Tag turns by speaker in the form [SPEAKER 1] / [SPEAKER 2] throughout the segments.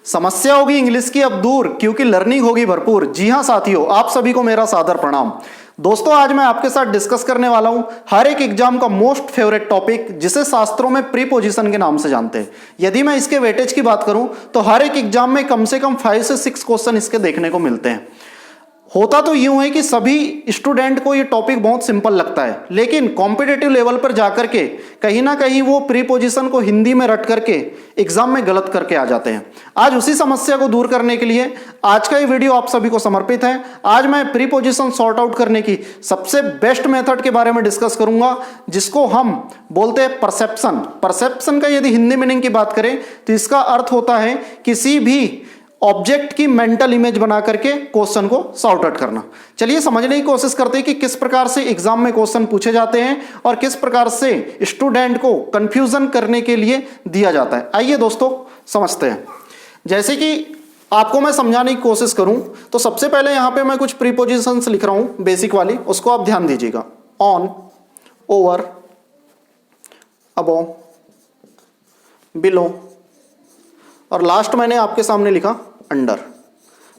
[SPEAKER 1] समस्या होगी इंग्लिश की अब दूर, क्योंकि लर्निंग होगी भरपूर। जी हां साथियों, आप सभी को मेरा सादर प्रणाम। दोस्तों, आज मैं आपके साथ डिस्कस करने वाला हूं हर एक एग्जाम का मोस्ट फेवरेट टॉपिक, जिसे शास्त्रों में प्रीपोजिशन के नाम से जानते हैं। यदि मैं इसके वेटेज की बात करूं तो हर एक एग्जाम में कम से कम 5 से 6 क्वेश्चन इसके देखने को मिलते हैं। होता तो यूं है कि सभी स्टूडेंट को ये टॉपिक बहुत सिंपल लगता है, लेकिन कॉम्पिटिटिव लेवल पर जाकर के कहीं ना कहीं वो प्रीपोजिशन को हिंदी में रट करके एग्जाम में गलत करके आ जाते हैं। आज उसी समस्या को दूर करने के लिए आज का ये वीडियो आप सभी को समर्पित है। आज मैं प्रीपोजिशन सॉर्ट आउट करने की सबसे बेस्ट मेथड के बारे में डिस्कस करूंगा, जिसको हम बोलते हैं परसेप्शन। परसेप्शन का यदि हिंदी मीनिंग की बात करें तो इसका अर्थ होता है किसी भी ऑब्जेक्ट की मेंटल इमेज बना करके क्वेश्चन को सॉर्ट आउट करना। चलिए समझने की कोशिश करते हैं कि किस प्रकार से एग्जाम में क्वेश्चन पूछे जाते हैं और किस प्रकार से स्टूडेंट को कंफ्यूजन करने के लिए दिया जाता है। आइए दोस्तों समझते हैं। जैसे कि आपको मैं समझाने की कोशिश करूं तो सबसे पहले यहां पे मैं कुछ प्रीपोजिशंस लिख रहा हूं, बेसिक वाली, उसको आप ध्यान दीजिएगा। ऑन, ओवर, अबव, बिलो और लास्ट मैंने आपके सामने लिखा अंडर।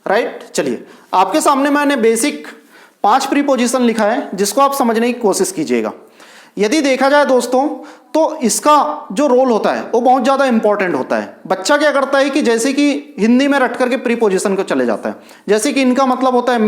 [SPEAKER 1] राइट, चलिए आपके सामने मैंने बेसिक 5 प्रीपोजिशन लिखा है, जिसको आप समझने की कोशिश कीजिएगा। यदि देखा जाए दोस्तों तो इसका जो रोल होता है वो बहुत ज्यादा इंपॉर्टेंट होता है। बच्चा क्या करता है कि जैसे कि हिंदी में रट करके प्रीपोजिशन को चले जाता है, जैसे कि इनका मतलब होता है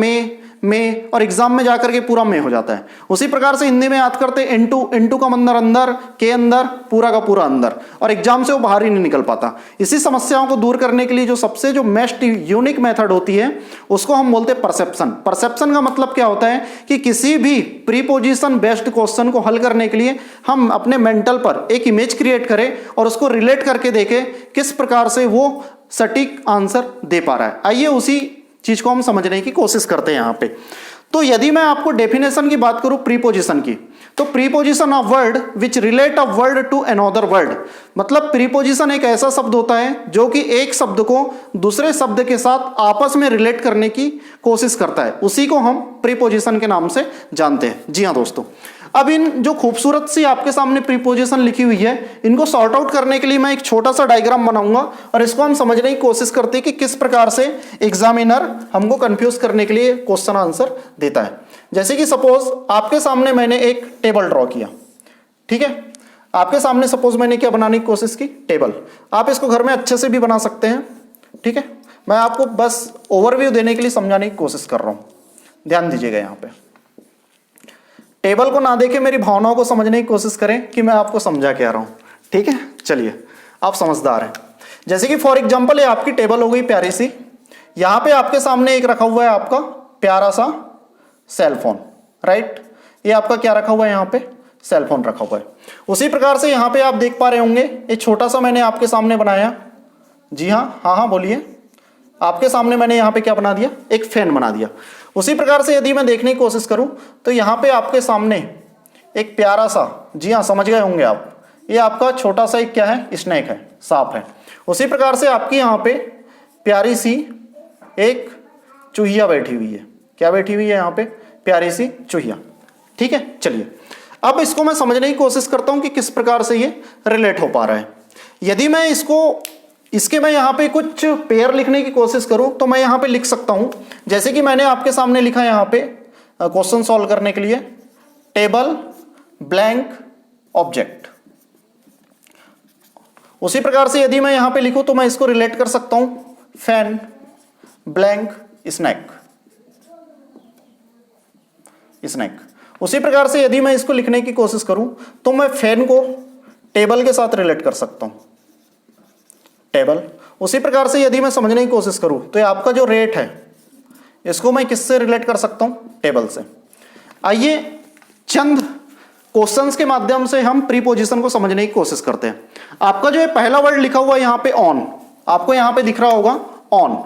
[SPEAKER 1] में और एग्जाम में जाकर के पूरा में हो जाता है। उसी प्रकार से हिंदी में याद करते इनटू का मतलब अंदर, के अंदर, पूरा का पूरा अंदर, और एग्जाम से वो बाहर ही नहीं निकल पाता। इसी समस्याओं को दूर करने के लिए जो सबसे मोस्ट यूनिक मेथड होती है उसको हम बोलते हैं परसेप्शन। परसेप्शन का मतलब क्या होता है कि किसी भी प्रीपोजिशन बेस्ड क्वेश्चन को हल करने के लिए हम अपने मेंटल पर एक इमेज क्रिएट करें और उसको रिलेट करके देखें किस प्रकार से वो सटीक आंसर दे पा रहा है। आइए उसी चीज को हम समझने की कोशिश करते हैं यहां पे। तो यदि मैं आपको डेफिनेशन की बात करूं प्रीपोजिशन की, तो preposition of word which relate a word to another word, मतलब प्रीपोजिशन एक ऐसा शब्द होता है जो कि एक शब्द को दूसरे शब्द के साथ आपस में रिलेट करने की कोशिश करता है। उसी को हम प्रीपोजिशन के नाम से जानते हैं। जी हां दोस्तों, अब इन जो खूबसूरत सी आपके सामने प्रीपोजिशन लिखी हुई है, इनको सॉर्ट आउट करने के लिए मैं एक छोटा सा डायग्राम बनाऊंगा और इसको हम समझने की कोशिश करते हैं कि किस प्रकार से एग्जामिनर हमको कंफ्यूज करने के लिए क्वेश्चन आंसर देता है। जैसे कि सपोज आपके सामने मैंने एक टेबल ड्रॉ किया, ठीक है। आपके सामने सपोज मैंने क्या बनाने की कोशिश की, टेबल। आप इसको घर में अच्छे से भी बना सकते हैं, ठीक है। मैं आपको बस ओवरव्यू देने के लिए समझाने की कोशिश कर रहा हूं, ध्यान दीजिएगा। यहां पे टेबल को ना देखे मेरी भावनाओं को समझने की कोशिश करें कि मैं आपको समझा क्या रहा हूं, ठीक है। चलिए, आप समझदार हैं। जैसे कि फॉर एग्जांपल ये आपकी टेबल हो गई प्यारी सी। यहां पे आपके सामने एक रखा हुआ है आपका प्यारा सा सेलफोन, राइट। ये आपका क्या रखा हुआ है, यहां पे सेलफोन रखा हुआ है। उसी प्रकार से यहां पे आप देख पा रहे होंगे एक छोटा सा मैंने आपके सामने बनाया। जी हाँ, बोलिए। आपके सामने मैंने यहां पे क्या बना दिया, एक फैन बना दिया। उसी प्रकार से यदि मैं देखने की कोशिश करूं तो यहां पे आपके सामने एक प्यारा सा, जी हाँ समझ गए होंगे आप, ये आपका छोटा सा एक क्या है, स्नेक है, सांप है। उसी प्रकार से आपकी यहां पे प्यारी सी एक चूहिया बैठी हुई है। क्या बैठी हुई है यहां पे, प्यारी सी चूहिया, ठीक है। चलिए अब इसको मैं समझने की कोशिश करता हूं कि किस प्रकार से ये रिलेट हो पा रहा है। यदि मैं इसके मैं यहां पे कुछ पेयर लिखने की कोशिश करूं तो मैं यहां पे लिख सकता हूं, जैसे कि मैंने आपके सामने लिखा यहां पे क्वेश्चन सॉल्व करने के लिए, टेबल ब्लैंक ऑब्जेक्ट। उसी प्रकार से यदि मैं यहां पे लिखूं तो मैं इसको रिलेट कर सकता हूं, फैन ब्लैंक स्नैक। उसी प्रकार से यदि मैं इसको लिखने की कोशिश करूं तो मैं फैन को टेबल के साथ रिलेट कर सकता हूं, टेबल। उसी प्रकार से यदि मैं समझने की कोशिश करूं तो ये आपका जो रेट है इसको मैं किससे रिलेट कर सकता हूं, टेबल से। आइए चंद क्वेश्चंस के माध्यम से हम प्रीपोजिशन को समझने की कोशिश करते हैं। आपका जो ये पहला वर्ड लिखा हुआ है यहां पे ऑन, आपको यहां पे दिख रहा होगा ऑन।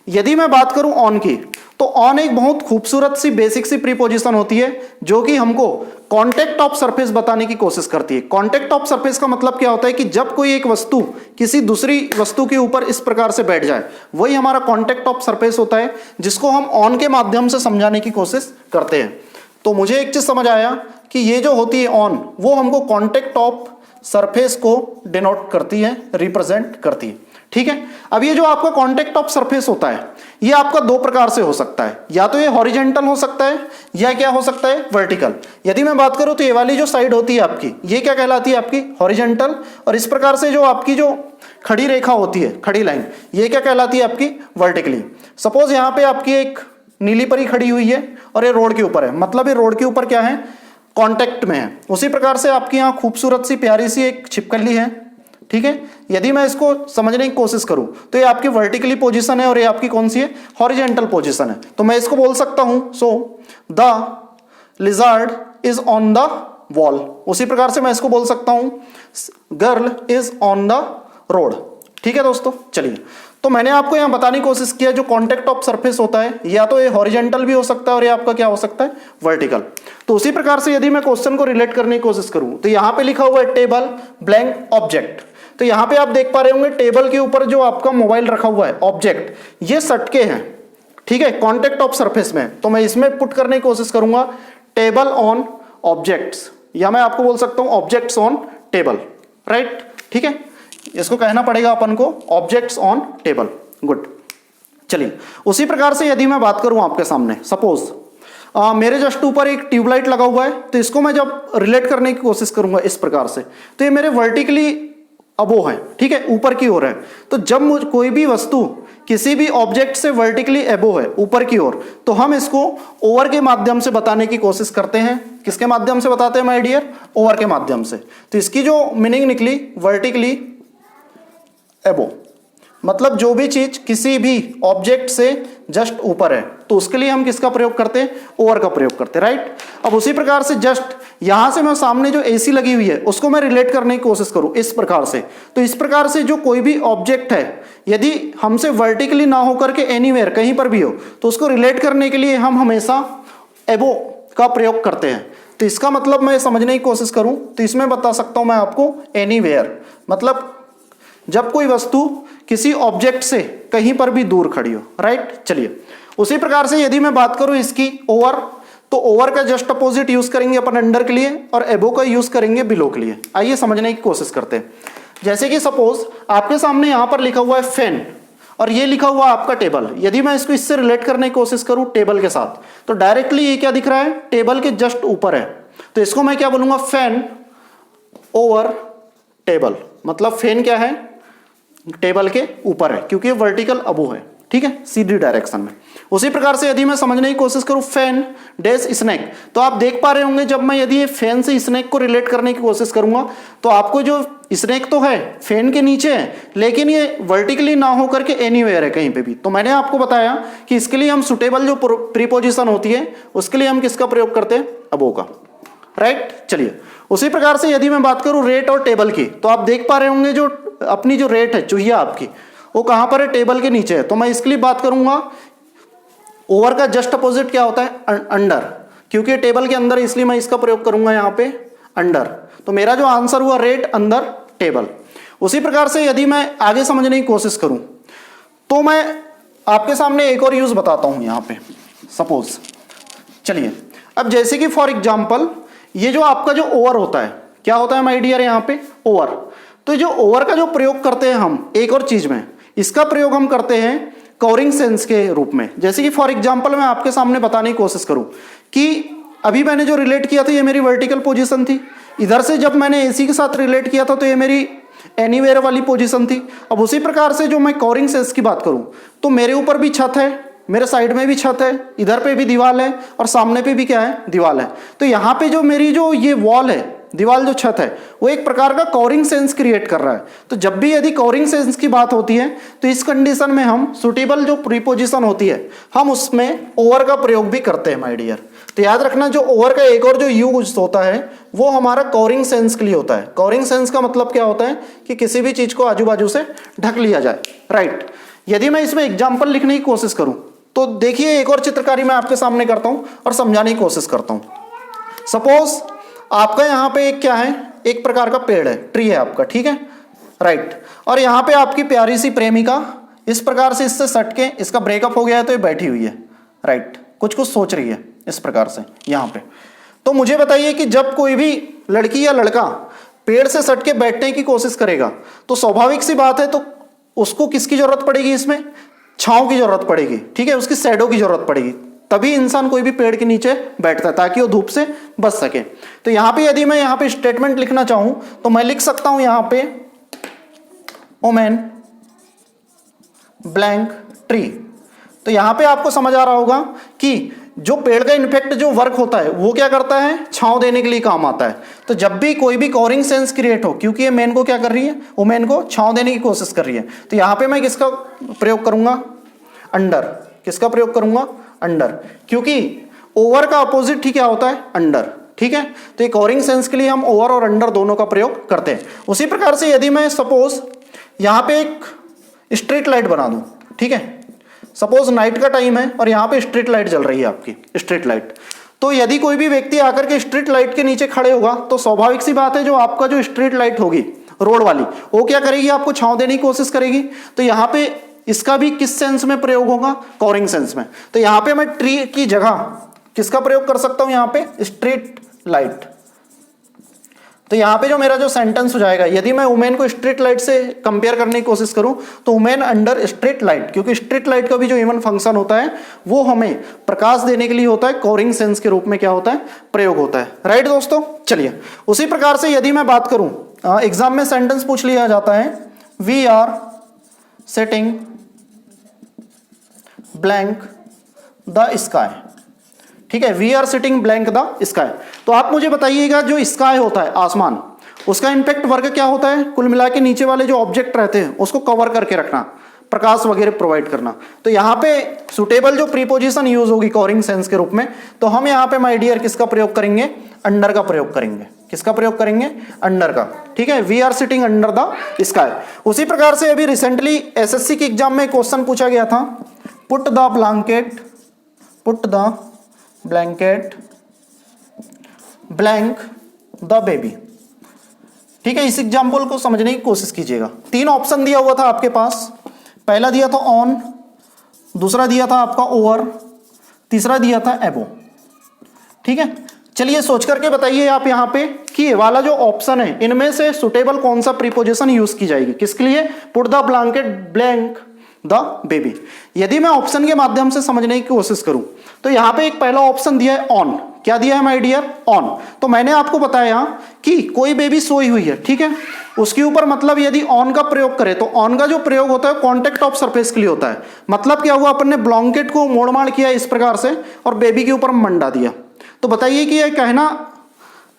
[SPEAKER 1] यदि मैं बात करूं ऑन की, तो ऑन एक बहुत खूबसूरत सी बेसिक सी प्रीपोजिशन होती है जो कि हमको कॉन्टेक्ट ऑफ सरफेस बताने की कोशिश करती है। कॉन्टेक्ट ऑफ सरफेस का मतलब क्या होता है कि जब कोई एक वस्तु किसी दूसरी वस्तु के ऊपर इस प्रकार से बैठ जाए, वही हमारा कॉन्टेक्ट ऑफ सरफेस होता है, जिसको हम ऑन के माध्यम से समझाने की कोशिश करते हैं। तो मुझे एक चीज समझ आया कि ये जो होती है ऑन, वो हमको कॉन्टेक्ट ऑफ सरफेस को डिनोट करती है, रिप्रेजेंट करती है, ठीक है। अब ये जो आपका कॉन्टेक्ट ऑफ सरफेस होता है ये आपका दो प्रकार से हो सकता है, या तो ये हॉरिजेंटल हो सकता है या क्या हो सकता है, वर्टिकल। यदि मैं बात करूं तो ये वाली जो साइड होती है आपकी ये क्या कहलाती है, आपकी हॉरिजेंटल। और इस प्रकार से जो आपकी जो खड़ी रेखा होती है, खड़ी लाइन, ये क्या कहलाती है, आपकी वर्टिकली। सपोज यहाँ पे आपकी एक नीली परी खड़ी हुई है और ये रोड के ऊपर है, मतलब ये रोड के ऊपर क्या है, कांटेक्ट में है। उसी प्रकार से आपकी यहाँ खूबसूरत सी प्यारी सी एक छिपकली है, ठीक है। यदि मैं इसको समझने की कोशिश करूं तो ये आपकी वर्टिकली पोजीशन है और ये आपकी कौन सी है, हॉरिजेंटल पोजीशन है। तो मैं इसको बोल सकता हूं so the lizard is on the wall. उसी प्रकार से मैं इसको बोल सकता हूं girl is on the road, ठीक है दोस्तों। चलिए, तो मैंने आपको यहां बताने की कोशिश किया जो कॉन्टेक्ट ऑफ सरफेस होता है या तो ये हॉरिजेंटल भी हो सकता है और ये आपका क्या हो सकता है, वर्टिकल। तो उसी प्रकार से यदि मैं क्वेश्चन को रिलेट करने की कोशिश करूं तो यहां पे लिखा हुआ है टेबल ब्लैंक ऑब्जेक्ट। तो यहां पे आप देख पा रहे होंगे टेबल के ऊपर जो आपका मोबाइल रखा हुआ है, ऑब्जेक्ट, ये सटके हैं, ठीक है, कॉन्टेक्ट ऑफ सरफेस में। तो मैं इसमें पुट करने की कोशिश करूंगा टेबल ऑन ऑब्जेक्ट्स, या मैं आपको बोल सकता हूं ऑब्जेक्ट्स ऑन टेबल, राइट, ठीक है। इसको कहना पड़ेगा अपन को ऑब्जेक्ट्स ऑन टेबल, गुड। चलिए, उसी प्रकार से यदि मैं बात करूं आपके सामने, सपोज मेरे जस्ट ऊपर एक ट्यूबलाइट लगा हुआ है, तो इसको मैं जब रिलेट करने की कोशिश करूंगा इस प्रकार से, तो ये मेरे वर्टिकली अबो है, ठीक है, ऊपर की ओर है। तो जब कोई भी वस्तु किसी भी ऑब्जेक्ट से वर्टिकली एबो है, ऊपर की ओर, तो हम इसको ओवर के माध्यम से बताने की कोशिश करते हैं। किसके माध्यम से बताते हैं माय डियर, ओवर के माध्यम से। तो इसकी जो मीनिंग निकली वर्टिकली एबो, मतलब जो भी चीज किसी भी ऑब्जेक्ट से जस्ट ऊपर है तो उसके लिए हम किसका प्रयोग करते हैं, ओवर का प्रयोग करते हैं, राइट। अब उसी प्रकार से जस्ट यहां से मैं सामने जो एसी लगी हुई है उसको मैं रिलेट करने की कोशिश करूं इस प्रकार से, तो इस प्रकार से जो कोई भी ऑब्जेक्ट है यदि हमसे वर्टिकली ना होकर के एनीवेयर कहीं पर भी हो तो उसको रिलेट करने के लिए हम हमेशा एबो का प्रयोग करते हैं। तो इसका मतलब मैं समझने की कोशिश करूं तो इसमें बता सकता हूं मैं आपको एनीवेयर, मतलब जब कोई वस्तु किसी ऑब्जेक्ट से कहीं पर भी दूर खड़ी हो, राइट। चलिए, उसी प्रकार से यदि मैं बात करूं इसकी ओवर, तो ओवर का जस्ट अपोजिट यूज करेंगे अपन अंडर के लिए और एबो का यूज करेंगे बिलो के लिए। आइए समझने की कोशिश करते हैं। जैसे कि सपोज आपके सामने यहां पर लिखा हुआ है फैन और ये लिखा हुआ आपका टेबल। यदि मैं इसको इससे रिलेट करने की कोशिश करूं टेबल के साथ, तो डायरेक्टली ये क्या दिख रहा है, टेबल के जस्ट ऊपर है। तो इसको मैं क्या बोलूंगा, फैन ओवर टेबल, मतलब फैन क्या है, टेबल के ऊपर है, क्योंकि वर्टिकल अबो है, ठीक है, सीधी डायरेक्शन में। उसी प्रकार से यदि मैं समझने की कोशिश करूं फैन डैश स्नैक, तो आप देख पा रहे होंगे जब मैं यदि ये फैन से स्नैक को रिलेट करने की कोशिश करूंगा तो आपको जो स्नैक तो है फैन के नीचे है, लेकिन ये वर्टिकली ना होकर के एनीवेयर है कहीं पे भी। तो मैंने आपको बताया कि इसके लिए हम सुटेबल जो प्रीपोजिशन होती है उसके लिए हम किसका प्रयोग करते हैं, अबो का, राइट। चलिए, उसी प्रकार से यदि मैं बात करूं रेट और टेबल की, तो आप देख पा रहे होंगे जो अपनी जो रेट है चुहिया आपकी वो कहां पर है, टेबल के नीचे है। तो मैं इसके लिए बात करूंगा ओवर का जस्ट अपोजिट क्या होता है, अंडर, क्योंकि टेबल के अंदर, इसलिए मैं इसका प्रयोग करूंगा यहां पे अंडर। तो मेरा जो आंसर हुआ रेट अंदर टेबल। उसी प्रकार से यदि मैं आगे समझने की कोशिश करूं तो मैं आपके सामने एक और यूज बताता हूं यहां पे। सपोज, चलिए, अब जैसे कि फॉर एग्जाम्पल ये जो आपका जो ओवर होता है, क्या होता है माय डियर यहाँ पे, ओवर। तो जो ओवर का जो प्रयोग करते हैं हम एक और चीज में, इसका प्रयोग हम करते हैं कवरिंग सेंस के रूप में। जैसे कि फॉर एग्जांपल मैं आपके सामने बताने की कोशिश करूं कि अभी मैंने जो रिलेट किया था ये मेरी वर्टिकल पोजीशन थी, इधर से जब मैंने एसी के साथ रिलेट किया था तो ये मेरी एनीवेयर वाली पोजीशन थी। अब उसी प्रकार से जो मैं कवरिंग सेंस की बात करूं तो मेरे ऊपर भी छत है, मेरे साइड में भी छत है, इधर पे भी दीवार है और सामने पे भी क्या है, दीवार है। तो यहाँ पे जो मेरी जो ये वॉल है, दीवार जो छत है, वो एक प्रकार का कवरिंग सेंस क्रिएट कर रहा है। तो जब भी यदि कवरिंग सेंस की बात होती है तो इस कंडीशन में हम सुटेबल जो प्रीपोजिशन होती है हम उसमें ओवर का प्रयोग भी करते हैं माय डियर। तो याद रखना जो ओवर का एक और जो यूज होता है वो हमारा कवरिंग सेंस के लिए होता है। कवरिंग सेंस का मतलब क्या होता है कि किसी भी चीज को आजू बाजू से ढक लिया जाए, राइट। यदि मैं इसमें एग्जाम्पल लिखने की कोशिश करूं तो देखिए एक और चित्रकारी मैं आपके सामने करता हूं और समझाने की कोशिश करता हूं। सपोज आपका यहाँ पे एक क्या है, एक प्रकार का पेड़ है, ट्री है आपका, ठीक है, राइट। और यहाँ पे आपकी प्यारी सी प्रेमिका इस प्रकार से इससे सट के, इसका ब्रेकअप हो गया है तो ये बैठी हुई है, राइट, कुछ कुछ सोच रही है इस प्रकार से यहाँ पे। तो मुझे बताइए कि जब कोई भी लड़की या लड़का पेड़ से सट के बैठने की कोशिश करेगा तो स्वाभाविक सी बात है, तो उसको किसकी जरूरत पड़ेगी, इसमें छांव की जरूरत पड़ेगी, ठीक है, उसकी शैडो की जरूरत पड़ेगी, तभी इंसान कोई भी पेड़ के नीचे बैठता है ताकि वो धूप से बच सके। तो यहां पे यदि मैं यहां पे स्टेटमेंट लिखना चाहूं तो मैं लिख सकता हूं यहां पे वुमेन ब्लैंक ट्री। तो यहां पे आपको समझ आ रहा होगा कि जो पेड़ का इनफेक्ट जो वर्क होता है वो क्या करता है, छांव देने के लिए काम आता है। तो जब भी कोई भी कवरिंग सेंस क्रिएट हो, क्योंकि ये मैन को क्या कर रही है, वुमेन को छांव देने की कोशिश कर रही है, तो यहां पे मैं किसका प्रयोग करूंगा, अंडर। किसका प्रयोग करूंगा, अंडर, क्योंकि ओवर का अपोजिट ही क्या होता है, अंडर, ठीक है। तो ये कवरिंग सेंस के लिए हम ओवर और अंडर दोनों का प्रयोग करते हैं। उसी प्रकार से यदि मैं सपोज यहां पे एक स्ट्रीट लाइट बना दूं, ठीक है, सपोज नाइट का टाइम है और यहां पे स्ट्रीट लाइट जल रही है, आपकी स्ट्रीट लाइट, तो यदि कोई भी व्यक्ति आकर के स्ट्रीट लाइट के नीचे खड़े होगा तो स्वाभाविक सी बात है जो आपका जो स्ट्रीट लाइट होगी रोड वाली, वो क्या करेगी, आपको छांव देने की कोशिश करेगी। तो यहां पे इसका भी किस सेंस में प्रयोग होगा, कवरिंग सेंस में। तो यहां पे मैं ट्री की जगह किसका प्रयोग कर सकता हूं, यहां पे स्ट्रीट लाइट। तो यहां पे जो मेरा जो सेंटेंस हो जाएगा, यदि मैं वुमेन को स्ट्रीट लाइट से कंपेयर करने की कोशिश करूं तो वुमेन अंडर स्ट्रीट लाइट, क्योंकि स्ट्रीट लाइट का भी जो इवन फंक्शन होता है वो हमें प्रकाश देने के लिए होता है, कवरिंग सेंस के रूप में क्या होता है, प्रयोग होता है। राइट दोस्तों, चलिए उसी प्रकार से यदि मैं बात करूं, एग्जाम में सेंटेंस पूछ लिया जाता है, we are sitting blank the sky, ठीक है, we are sitting blank the sky. तो आप मुझे बताइएगा जो स्काई होता है, आसमान, उसका इम्पैक्ट वर्ग क्या होता है, कुल मिला के नीचे वाले जो ऑब्जेक्ट रहते हैं उसको कवर करके रखना, प्रकाश वगैरह प्रोवाइड करना। तो यहाँ पे सुटेबल जो प्रीपोजिशन यूज होगी कवरिंग सेंस के रूप में, तो हम यहाँ पे माय डियर किसका प्रयोग करेंगे, अंडर का प्रयोग करेंगे। किसका प्रयोग करेंगे, अंडर का, ठीक है, we are sitting under the sky. उसी प्रकार से अभी रिसेंटली एसएससी के एग्जाम में क्वेश्चन पूछा गया था, put the blanket, put the blanket blank the baby, ठीक है। इस एग्जाम्पल को समझने की कोशिश कीजिएगा। 3 ऑप्शन दिया हुआ था आपके पास, पहला दिया था ऑन, दूसरा दिया था आपका ओवर, तीसरा दिया था एबो, ठीक है। चलिए सोच करके बताइए आप यहां पे कि ये वाला जो ऑप्शन है इनमें से सुटेबल कौन सा प्रीपोजिशन यूज की जाएगी, किसके लिए, put the blanket blank the baby. यदि मैं ऑप्शन के माध्यम से समझने की कोशिश करूं तो यहां पे एक पहला ऑप्शन दिया है ऑन, क्या दिया है माय डियर, ऑन। तो मैंने आपको बताया कि कोई बेबी सोई हुई है, ठीक है, उसके ऊपर मतलब यदि ऑन का प्रयोग करें तो ऑन का जो प्रयोग होता है कॉन्टेक्ट ऑफ सरफेस के लिए होता है। मतलब क्या हुआ, अपन ने ब्लैंकेट को मोड़माड़ किया इस प्रकार से और बेबी के ऊपर मंडा दिया। तो बताइए कि यह कहना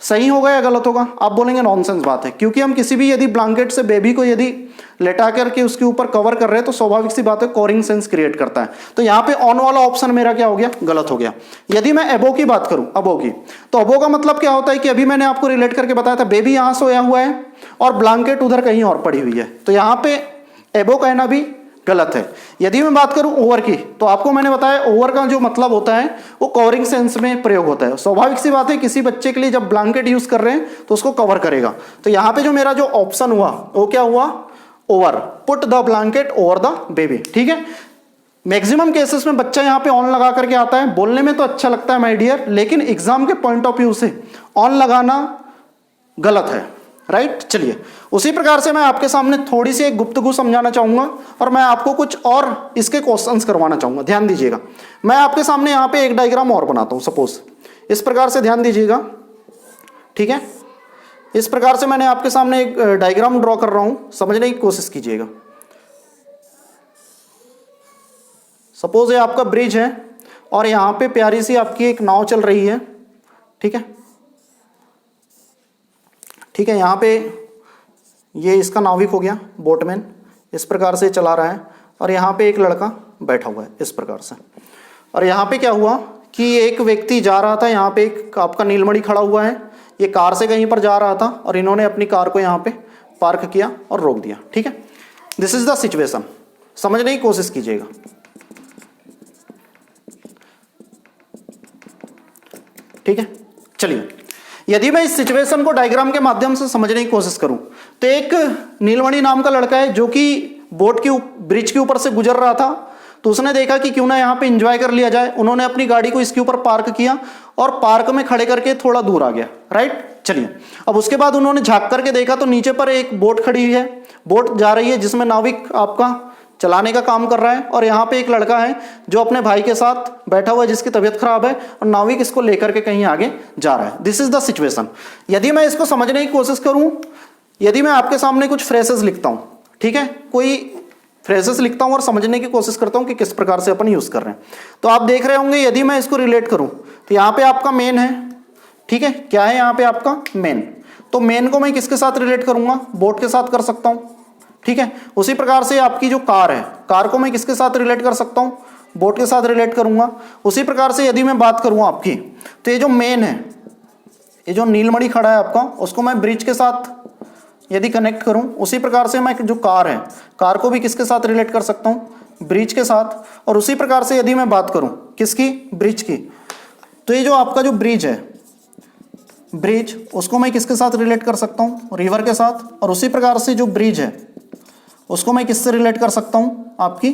[SPEAKER 1] सही होगा या गलत होगा। आप बोलेंगे नॉनसेंस बात है, क्योंकि हम किसी भी यदि ब्लैंकेट से बेबी को यदि लेटा करके उसके ऊपर कवर कर रहे हैं तो स्वाभाविक सी बात है कवरिंग सेंस क्रिएट करता है। तो यहाँ पे ऑन वाला ऑप्शन मेरा क्या हो गया, गलत हो गया। यदि मैं एबो की बात करूं, अबो की, तो अबो का मतलब क्या होता है कि अभी मैंने आपको रिलेट करके बताया था, बेबी यहाँ सोया हुआ है और ब्लैंकेट उधर कहीं और पड़ी हुई है, तो यहाँ पे एबो कहना भी गलत है। यदि मैं बात करूं ओवर की, तो आपको मैंने बताया ओवर का जो मतलब होता है वो कवरिंग सेंस में प्रयोग होता है। स्वाभाविक सी बात है किसी बच्चे के लिए जब ब्लैंकेट यूज कर रहे हैं तो उसको कवर करेगा। तो यहाँ पे जो मेरा जो ऑप्शन हुआ वो क्या हुआ, over, put the blanket over the baby, ठीक है। मैक्सिमम केसेस में बच्चा यहाँ पे ऑन लगा करके आता है, बोलने में तो अच्छा लगता है माय डियर, लेकिन एग्जाम के पॉइंट ऑफ व्यू से ऑन लगाना गलत है। राइट, चलिए उसी प्रकार से मैं आपके सामने थोड़ी सी एक गुफ्तगू समझाना चाहूंगा और मैं आपको कुछ और इसके क्वेश्चंस करवाना चाहूंगा। ध्यान दीजिएगा, मैं आपके सामने यहाँ पे एक डायग्राम और बनाता हूँ, सपोज इस प्रकार से, ध्यान दीजिएगा, ठीक है। इस प्रकार से मैंने आपके सामने एक डायग्राम ड्रॉ कर रहा हूं, समझने की कोशिश कीजिएगा। सपोज ये आपका ब्रिज है और यहां पे प्यारी सी आपकी एक नाव चल रही है, ठीक है, ठीक है। यहाँ पे ये इसका नाविक हो गया, बोटमैन, इस प्रकार से चला रहा है और यहाँ पे एक लड़का बैठा हुआ है इस प्रकार से। और यहाँ पे क्या हुआ कि एक व्यक्ति जा रहा था, यहाँ पे एक आपका नीलमणि खड़ा हुआ है, ये कार से कहीं पर जा रहा था और इन्होंने अपनी कार को यहाँ पे पार्क किया और रोक दिया, ठीक है। दिस इज द सिचुएशन, समझने की कोशिश कीजिएगा। ठीक है, चलिए यदि मैं इस सिचुएशन को डायग्राम के माध्यम से समझने की कोशिश करूं तो एक नीलमणि नाम का लड़का है जो कि बोट के ब्रिज के ऊपर से गुजर रहा था, तो तो उसने देखा कि क्यों ना यहाँ पे एंजॉय कर लिया जाए, उन्होंने अपनी गाड़ी को इसके ऊपर पार्क किया और पार्क में खड़े करके थोड़ा दूर आ गया, राइट। चलिए, अब उसके बाद उन्होंने झांक करके देखा तो नीचे पर एक बोट खड़ी हुई है, बोट जा रही है जिसमें नाविक आपका चलाने का काम कर रहा है, और यहाँ पे एक लड़का है जो अपने भाई के साथ बैठा हुआ है जिसकी तबीयत खराब है, और नाविक इसको लेकर के कहीं आगे जा रहा है। This is the situation. यदि मैं इसको समझने की कोशिश करूं, यदि मैं आपके सामने कुछ फ्रेजेस लिखता हूं, ठीक है, कोई फ्रेजेस लिखता हूं और समझने की कोशिश करता हूं कि किस प्रकार से अपन यूज कर रहे हैं, तो आप देख रहे होंगे यदि मैं इसको रिलेट करूं तो यहाँ पे आपका मेन है, ठीक है, क्या है यहाँ पे आपका मेन, तो मेन को मैं किसके साथ रिलेट करूंगा, बोट के साथ कर सकता हूं, ठीक है। उसी प्रकार से आपकी जो कार है, कार को मैं किसके साथ रिलेट कर सकता हूं, बोट के साथ रिलेट करूंगा। उसी प्रकार से यदि मैं बात करूं आपकी, तो ये जो मेन है, ये जो नीलमणि खड़ा है आपका, उसको मैं ब्रिज के साथ यदि कनेक्ट करूं, उसी प्रकार से मैं जो कार है, कार को भी किसके साथ रिलेट कर सकता हूं, ब्रिज के साथ। और उसी प्रकार से यदि मैं बात करूं किसकी, ब्रिज की, तो ये जो आपका जो ब्रिज है, ब्रिज, उसको मैं किसके साथ रिलेट कर सकता हूं, रिवर के साथ। और उसी प्रकार से जो ब्रिज है उसको मैं किससे रिलेट कर सकता हूं, आपकी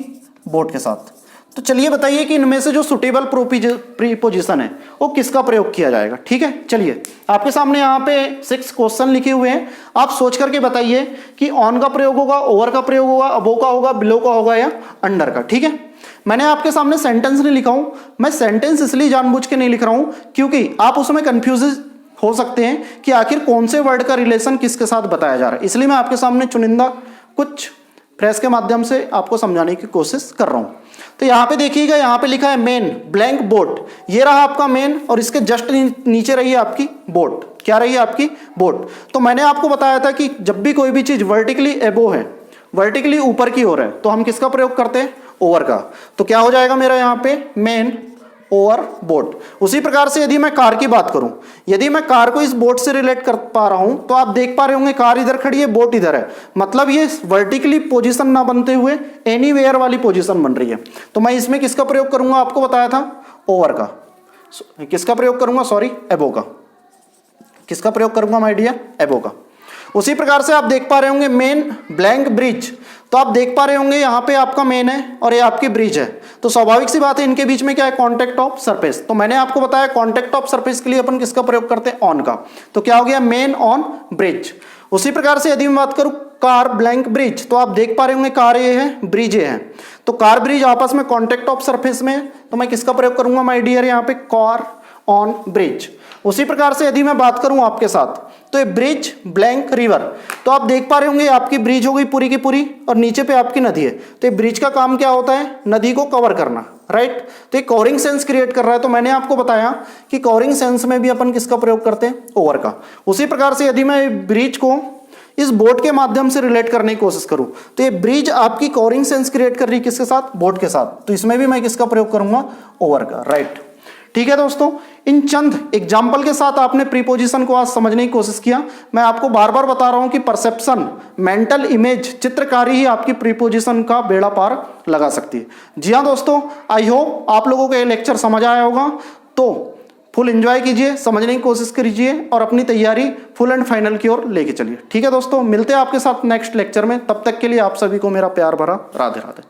[SPEAKER 1] बोट के साथ। तो चलिए बताइए कि इनमें से जो सुटेबल प्रीपोजिशन है वो किसका प्रयोग किया जाएगा, ठीक है। चलिए, आपके सामने यहाँ पे 6 क्वेश्चन लिखे हुए हैं, आप सोच करके बताइए कि ऑन का प्रयोग होगा, ओवर का प्रयोग होगा, अबोव का होगा, बिलो का होगा या अंडर का, ठीक है। मैंने आपके सामने सेंटेंस नहीं लिखा हूं, मैं सेंटेंस इसलिए जानबूझ के नहीं लिख रहा हूं क्योंकि आप उसमें कंफ्यूज हो सकते हैं कि आखिर कौन से वर्ड का रिलेशन किसके साथ बताया जा रहा है, इसलिए मैं आपके सामने चुनिंदा कुछ फ्रेज के माध्यम से आपको समझाने की कोशिश कर रहा हूं। तो यहाँ पे देखिएगा, यहाँ पे लिखा है मेन ब्लैंक बोट, ये रहा आपका मेन और इसके जस्ट नीचे रही है आपकी बोट। क्या रही है आपकी बोट। तो मैंने आपको बताया था कि जब भी कोई भी चीज वर्टिकली एबोव है, वर्टिकली ऊपर की ओर है, तो हम किसका प्रयोग करते हैं, ओवर का। तो क्या हो जाएगा मेरा यहाँ पे मेन ओवर बोट। उसी प्रकार से यदि मैं कार की बात करूं, यदि मैं कार को इस बोट से रिलेट कर पा रहा हूं, तो आप देख पा रहे होंगे कार इधर खड़ी है, बोट इधर है, मतलब ये वर्टिकली पोजीशन ना बनते हुए एनीवेयर वाली पोजीशन बन रही है। तो मैं इसमें किसका प्रयोग करूंगा, आपको बताया था ओवर का। किसका प्रयोग करूंगा, सॉरी, एबो का। किसका प्रयोग करूंगा माय डियर, एबो का। उसी प्रकार से आप देख पा रहे होंगे मेन ब्लैंक ब्रिज, तो आप देख पा रहे होंगे यहाँ पे आपका मेन है और ये आपकी ब्रिज है, तो स्वाभाविक सी बात है इनके बीच में क्या है, कांटेक्ट ऑफ सरफेस। तो मैंने आपको बताया कांटेक्ट ऑफ सरफेस के लिए अपन किसका प्रयोग करते हैं, ऑन का। तो क्या हो गया, मेन ऑन ब्रिज। उसी प्रकार से यदि मैं बात करूं कार ब्लैंक ब्रिज, तो आप देख पा रहे होंगे कार ये है, ब्रिज ये है, तो कार ब्रिज आपस में कांटेक्ट ऑफ सरफेस में, तो मैं किसका प्रयोग करूंगा माय डियर, यहाँ पे कार ऑन ब्रिज। उसी प्रकार से यदि मैं बात करूं आपके साथ, तो ये ब्रिज ब्लैंक रिवर, तो आप देख पा रहे होंगे आपकी ब्रिज हो गई पूरी की पूरी और नीचे पे आपकी नदी है, तो ये ब्रिज का काम क्या होता है, नदी को कवर करना, राइट। तो ये कवरिंग सेंस क्रिएट कर रहा है। तो मैंने आपको बताया कि कवरिंग सेंस में भी अपन किसका प्रयोग करते हैं, ओवर का। उसी प्रकार से यदि मैं ब्रिज को इस बोट के माध्यम से रिलेट करने की कोशिश करूं, तो ये ब्रिज आपकी कवरिंग सेंस क्रिएट कर रही है किसके साथ, बोट के साथ, तो इसमें भी मैं किसका प्रयोग करूंगा, ओवर का, राइट। ठीक है दोस्तों, इन चंद एग्जाम्पल के साथ आपने प्रीपोजिशन को आज समझने की कोशिश किया। मैं आपको बार बार बता रहा हूं कि परसेप्शन, मेंटल इमेज, चित्रकारी ही आपकी प्रीपोजिशन का बेड़ा पार लगा सकती है। जी हाँ दोस्तों, आई होप आप लोगों को ये लेक्चर समझ आया होगा। तो फुल एंजॉय कीजिए, समझने की कोशिश कीजिए और अपनी तैयारी फुल एंड फाइनल की ओर लेके चलिए। ठीक है दोस्तों, मिलते हैं आपके साथ नेक्स्ट लेक्चर में। तब तक के लिए आप सभी को मेरा प्यार भरा राधे राधे।